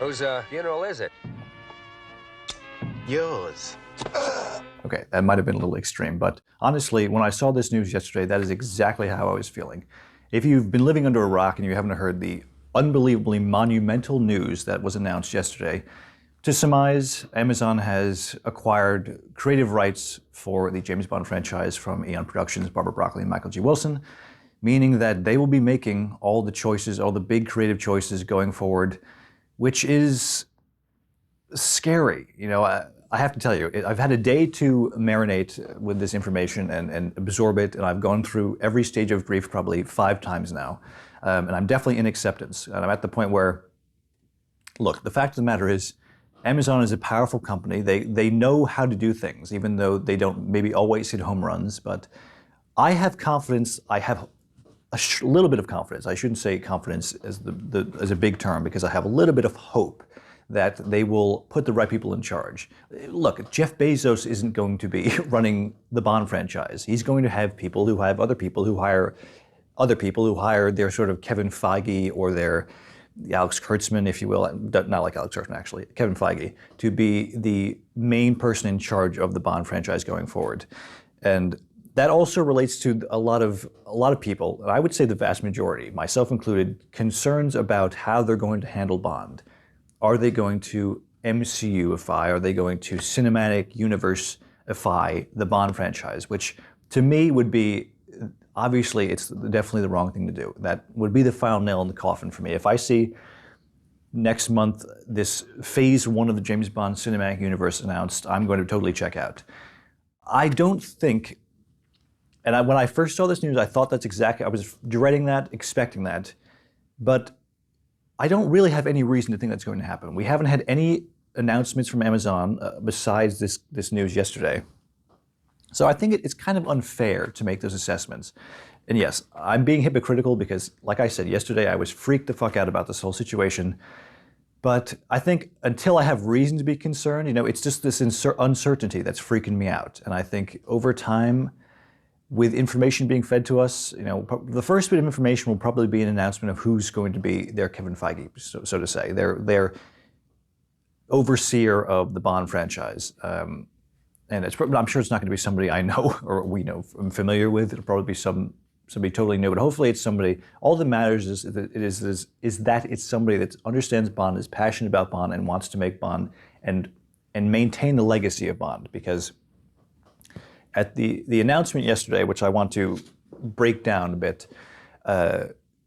Whose funeral is it? Yours. Okay, that might have been a little extreme, but honestly, when I saw this news yesterday, that is exactly how I was feeling. If you've been living under a rock and you haven't heard the unbelievably monumental news that was announced yesterday, to surmise, Amazon has acquired creative rights for the James Bond franchise from Eon Productions, Barbara Broccoli and Michael G. Wilson, meaning that they will be making all the choices, all the big creative choices going forward, which is scary. You know, I have to tell you, I've had a day to marinate with this information and absorb it, and I've gone through every stage of grief probably 5 times now, and I'm definitely in acceptance. And I'm at the point where, look, the fact of the matter is, Amazon is a powerful company. They know how to do things, even though they don't maybe always hit home runs. But I have confidence. I have a little bit of confidence. I shouldn't say confidence as as a big term, because I have a little bit of hope that they will put the right people in charge. Look, Jeff Bezos isn't going to be running the Bond franchise. He's going to have people who have other people who hire other people who hire their sort of Kevin Feige or their Alex Kurtzman, if you will, not like Alex Kurtzman actually, Kevin Feige, to be the main person in charge of the Bond franchise going forward. And that also relates to a lot of people, and I would say the vast majority, myself included, concerns about how they're going to handle Bond. Are they going to MCU-ify? Are they going to cinematic universe-ify the Bond franchise? Which, to me, would be, obviously, it's definitely the wrong thing to do. That would be the final nail in the coffin for me. If I see next month this phase 1 of the James Bond cinematic universe announced, I'm going to totally check out. I don't think, and when I first saw this news, I thought that's exactly, I was dreading that, expecting that, but I don't really have any reason to think that's going to happen. We haven't had any announcements from Amazon besides this news yesterday. So I think it's kind of unfair to make those assessments. And yes, I'm being hypocritical because, like I said yesterday, I was freaked the fuck out about this whole situation. But I think until I have reason to be concerned, you know, it's just this uncertainty that's freaking me out. And I think over time, with information being fed to us, you know, the first bit of information will probably be an announcement of who's going to be their Kevin Feige, so to say, their overseer of the Bond franchise. And I'm sure it's not going to be somebody I know or we know, I'm familiar with. It'll probably be somebody totally new, but hopefully it's somebody. All that matters is that it's somebody that understands Bond, is passionate about Bond, and wants to make Bond and maintain the legacy of Bond. Because at the announcement yesterday, which I want to break down a bit,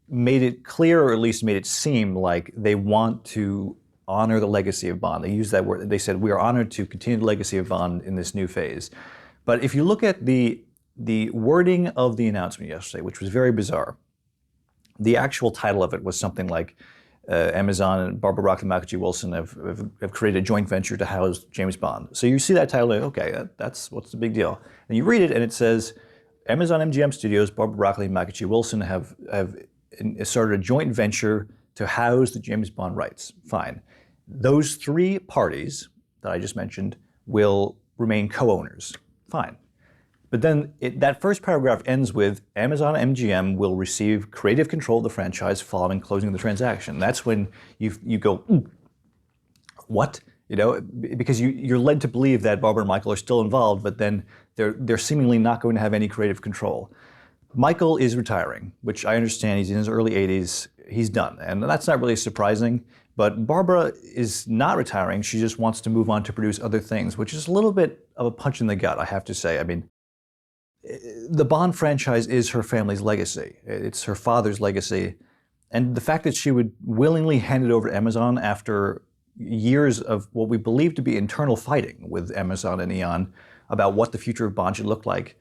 made it clear, or at least made it seem like they want to honor the legacy of Bond. They used that word. They said, we are honored to continue the legacy of Bond in this new phase. But if you look at the wording of the announcement yesterday, which was very bizarre, the actual title of it was something like, Amazon and Barbara Broccoli and Michael G. Wilson have created a joint venture to house James Bond. So you see that title, like, okay, that's what's the big deal. And you read it, and it says, Amazon MGM Studios, Barbara Broccoli and Michael G. Wilson have started a joint venture to house the James Bond rights. Fine. Those 3 parties that I just mentioned will remain co-owners. Fine. But then that first paragraph ends with, Amazon MGM will receive creative control of the franchise following closing of the transaction. That's when you go, ooh, what? You know, because you're led to believe that Barbara and Michael are still involved, but then they're seemingly not going to have any creative control. Michael is retiring, which I understand. He's in his early 80s. He's done, and that's not really surprising. But Barbara is not retiring. She just wants to move on to produce other things, which is a little bit of a punch in the gut, I have to say. I mean, the Bond franchise is her family's legacy. It's her father's legacy. And the fact that she would willingly hand it over to Amazon after years of what we believe to be internal fighting with Amazon and Eon about what the future of Bond should look like,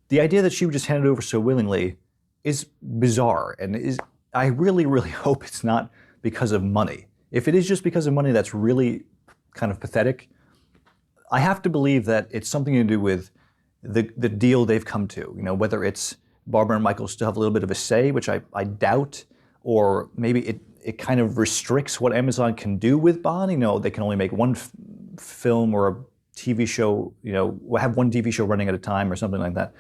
the idea that she would just hand it over so willingly is bizarre. And I really, really hope it's not because of money. If it is just because of money, that's really kind of pathetic. I have to believe that it's something to do with the deal they've come to. You know, whether it's Barbara and Michael still have a little bit of a say, which I doubt, or maybe it kind of restricts what Amazon can do with Bond. You know, they can only make one film or a TV show, you know, have one TV show running at a time or something like that.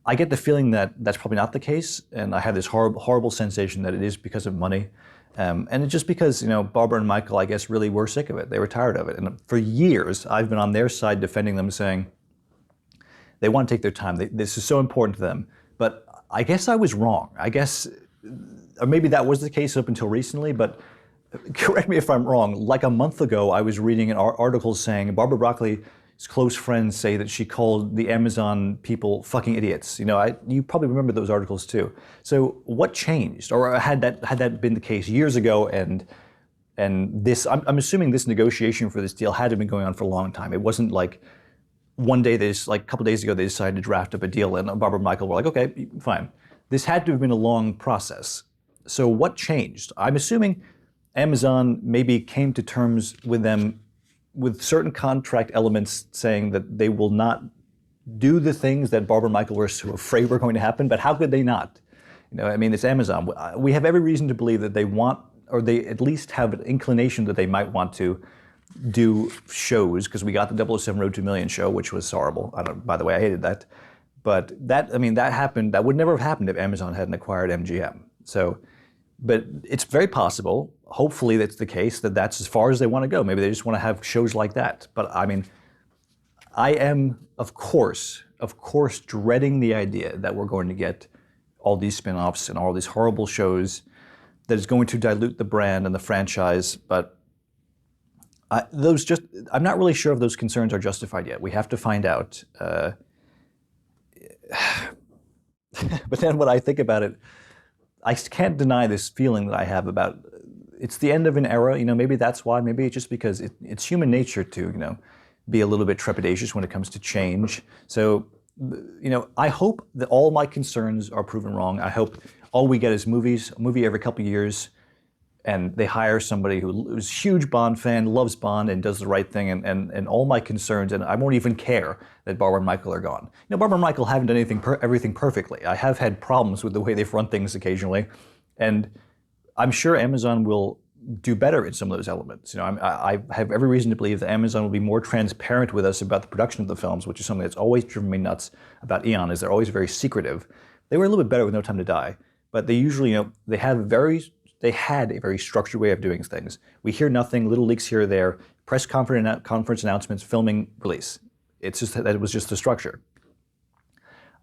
I get the feeling that that's probably not the case, and I have this horrible sensation that it is because of money. And it's just because, Barbara and Michael, I guess, really were sick of it. They were tired of it. And for years, I've been on their side defending them, saying they want to take their time. This is so important to them. But I guess I was wrong. I guess, or maybe that was the case up until recently, but correct me if I'm wrong. Like a month ago, I was reading an article saying Barbara Broccoli's close friends say that she called the Amazon people fucking idiots. You probably remember those articles too. So what changed, or had that been the case years ago? And this, I'm assuming this negotiation for this deal had been going on for a long time. It wasn't like one day a couple days ago they decided to draft up a deal, and Barbara and Michael were like, okay, fine. This had to have been a long process. So what changed? I'm assuming Amazon maybe came to terms with them with certain contract elements saying that they will not do the things that Barbara and Michael were so afraid were going to happen, but how could they not? It's Amazon. We have every reason to believe that they want, or they at least have an inclination that they might want to do shows, because we got the 007 Road to a Million show, which was horrible. By the way, I hated that. But that happened, that would never have happened if Amazon hadn't acquired MGM. But it's very possible, hopefully that's the case, that's as far as they want to go. Maybe they just want to have shows like that. But I am, of course, dreading the idea that we're going to get all these spin-offs and all these horrible shows that is going to dilute the brand and the franchise. But I'm not really sure if those concerns are justified yet. We have to find out. But then when I think about it, I can't deny this feeling that I have about it's the end of an era. Maybe that's why. Maybe it's just because it's human nature to, be a little bit trepidatious when it comes to change. So, I hope that all my concerns are proven wrong. I hope all we get is a movie every couple of years, and they hire somebody who's a huge Bond fan, loves Bond, and does the right thing, and all my concerns, and I won't even care that Barbara and Michael are gone. Barbara and Michael haven't done everything perfectly. I have had problems with the way they've run things occasionally, and I'm sure Amazon will do better in some of those elements. I have every reason to believe that Amazon will be more transparent with us about the production of the films, which is something that's always driven me nuts about Eon, is they're always very secretive. They were a little bit better with No Time to Die, but they usually, they had a very structured way of doing things. We hear nothing, little leaks here or there, press conference announcements, filming, release. It's just that it was just the structure.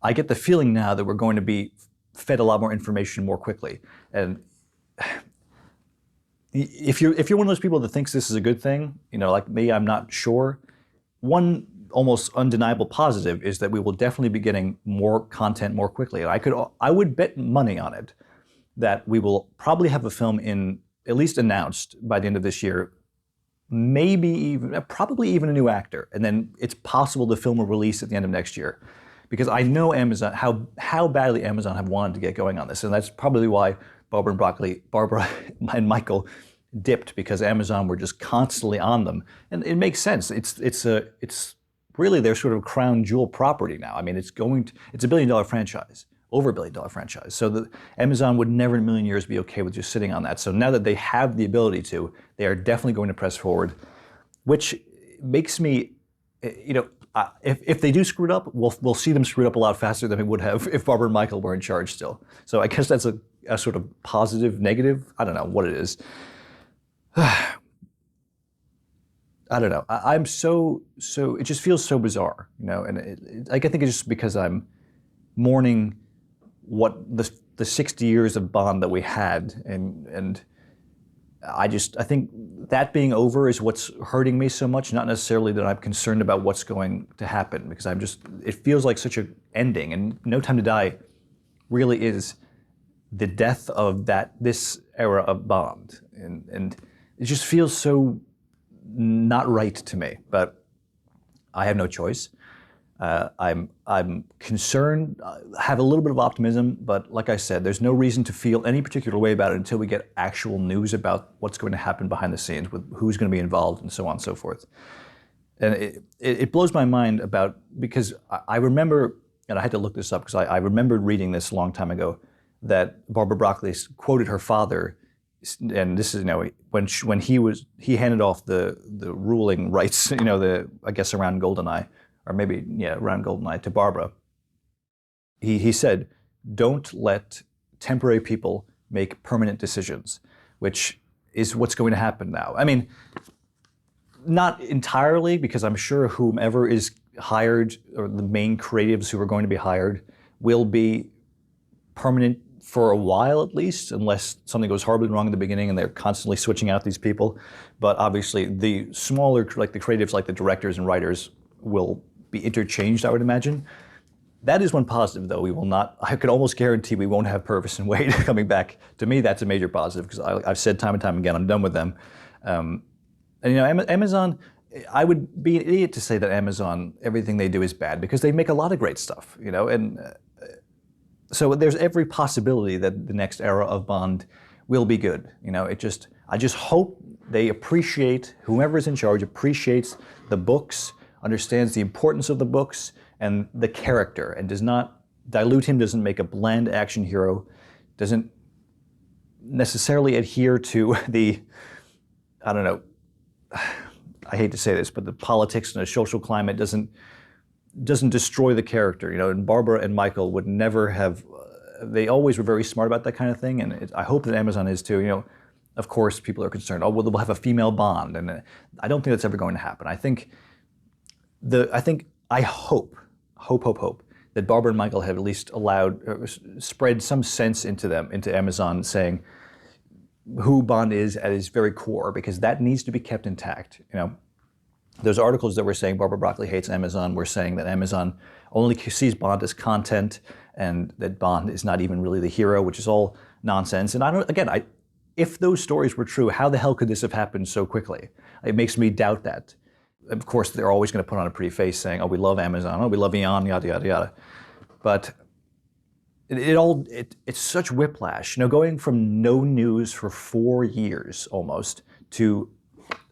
I get the feeling now that we're going to be fed a lot more information more quickly. And if you're one of those people that thinks this is a good thing, like me, I'm not sure. One almost undeniable positive is that we will definitely be getting more content more quickly. And I would bet money on it that we will probably have a film at least announced by the end of this year, probably even a new actor, and then it's possible the film will release at the end of next year. Because I know Amazon, how badly Amazon have wanted to get going on this, and that's probably why Barbara and Michael dipped, because Amazon were just constantly on them, and it makes sense. It's really their sort of crown jewel property now. It's a $1 billion franchise. Over $1 billion franchise. So Amazon would never in a million years be okay with just sitting on that. So now that they have the ability to, they are definitely going to press forward, which makes me, if they do screw it up, we'll see them screw it up a lot faster than we would have if Barbara and Michael were in charge still. So I guess that's a sort of positive, negative. I don't know what it is. I don't know. I'm so, it just feels so bizarre, and I think it's just because I'm mourning what the 60 years of Bond that we had, and I think that being over is what's hurting me so much, not necessarily that I'm concerned about what's going to happen, because it feels like such an ending, and No Time to Die really is the death of this era of Bond, and it just feels so not right to me, but I have no choice. I'm concerned, have a little bit of optimism, but like I said, there's no reason to feel any particular way about it until we get actual news about what's going to happen behind the scenes, with who's going to be involved and so on and so forth. And it blows my mind because I remember, and I had to look this up because I remembered reading this a long time ago, that Barbara Broccoli quoted her father, and this is, when he handed off the ruling rights, I guess around GoldenEye, or maybe, around GoldenEye, to Barbara. He said, "Don't let temporary people make permanent decisions." which is what's going to happen now. I mean, not entirely, because I'm sure whomever is hired, or the main creatives who are going to be hired, will be permanent for a while at least, unless something goes horribly wrong in the beginning and they're constantly switching out these people. But obviously the smaller, like the creatives, like the directors and writers, will be interchanged, I would imagine. That is one positive, though. We will not, I could almost guarantee we won't have Purvis and Wade coming back. To me, that's a major positive, because I've said time and time again, I'm done with them. And you know, Amazon, I would be an idiot to say that Amazon, everything they do is bad, because they make a lot of great stuff, you know, and so there's every possibility that the next era of Bond will be good. You know, I just hope they appreciate, whomever is in charge appreciates the books, understands the importance of the books and the character, and does not dilute him, doesn't make a bland action hero, doesn't necessarily adhere to the, I don't know, I hate to say this, but the politics and the social climate doesn't destroy the character, you know. And Barbara and Michael would never have. They always were very smart about that kind of thing, and I hope that Amazon is too. You know, of course, people are concerned. Oh, well, we'll have a female Bond, and I don't think that's ever going to happen. I hope that Barbara and Michael have at least spread some sense into Amazon, saying who Bond is at his very core, because that needs to be kept intact. You know. Those articles that were saying Barbara Broccoli hates Amazon were saying that Amazon only sees Bond as content, and that Bond is not even really the hero, which is all nonsense. And if those stories were true, how the hell could this have happened so quickly? It makes me doubt that. Of course, they're always going to put on a pretty face saying, oh, we love Amazon, oh, we love Eon, yada, yada, yada. But it's such whiplash. You know, going from no news for 4 years almost to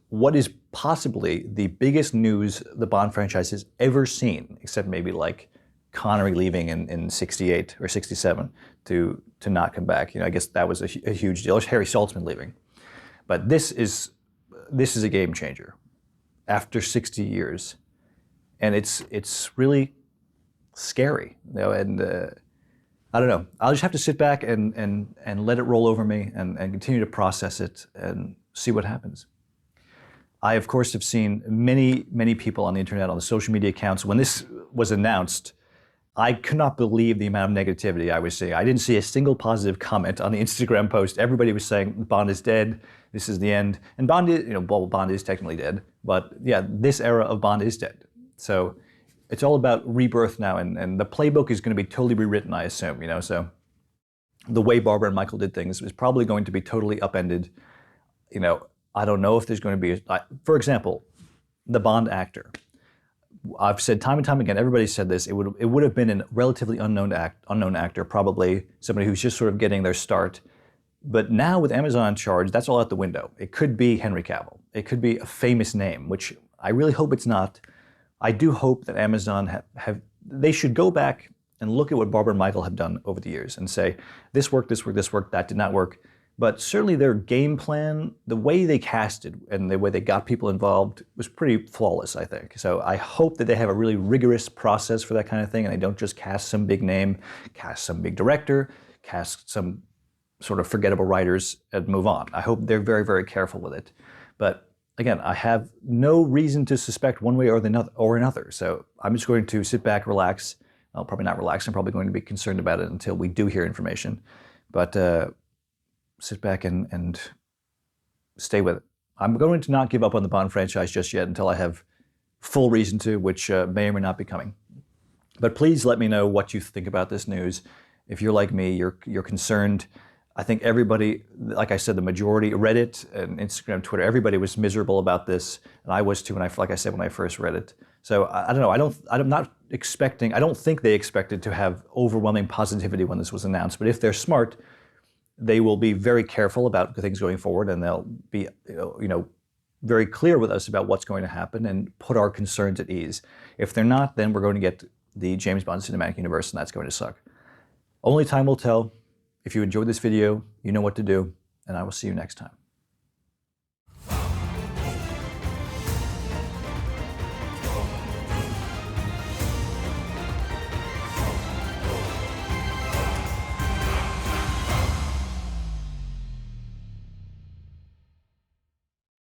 what is possibly the biggest news the Bond franchise has ever seen, except maybe like Connery leaving in 68 or 67 to not come back. You know, I guess that was a huge deal. Harry Saltzman leaving. But this is a game changer after 60 years. And it's really scary, you know, and I don't know. I'll just have to sit back and let it roll over me and continue to process it and see what happens. I, of course, have seen many people on the internet, on the social media accounts. When this was announced, I could not believe the amount of negativity I was seeing. I didn't see a single positive comment on the Instagram post. Everybody was saying Bond is dead. This is the end. And Bond is, you know, well, Bond is technically dead, but yeah, this era of Bond is dead. So it's all about rebirth now, and the playbook is going to be totally rewritten, I assume. You know, so the way Barbara and Michael did things is probably going to be totally upended. You know. I don't know if there's going to be, for example, the Bond actor. I've said time and time again, everybody said this, it would have been a relatively unknown actor, probably somebody who's just sort of getting their start. But now with Amazon in charge, that's all out the window. It could be Henry Cavill. It could be a famous name, which I really hope it's not. I do hope that Amazon they should go back and look at what Barbara and Michael have done over the years and say, this worked, that did not work. But certainly their game plan, the way they casted and the way they got people involved was pretty flawless, I think. So I hope that they have a really rigorous process for that kind of thing, and they don't just cast some big name, cast some big director, cast some sort of forgettable writers and move on. I hope they're very, very careful with it. But again, I have no reason to suspect one way or another. So I'm just going to sit back, relax. Well, probably not relax. I'm probably going to be concerned about it until we do hear information. But sit back and stay with it. I'm going to not give up on the Bond franchise just yet until I have full reason to, which may or may not be coming. But please let me know what you think about this news. If you're like me, you're concerned. I think everybody, like I said, the majority, Reddit and Instagram, Twitter, everybody was miserable about this, and I was too. Like I said, when I first read it. So I don't know. I'm not expecting. I don't think they expected to have overwhelming positivity when this was announced. But if they're smart, they will be very careful about things going forward, and they'll be, very clear with us about what's going to happen and put our concerns at ease. If they're not, then we're going to get the James Bond cinematic universe, and that's going to suck. Only time will tell. If you enjoyed this video, you know what to do, and I will see you next time.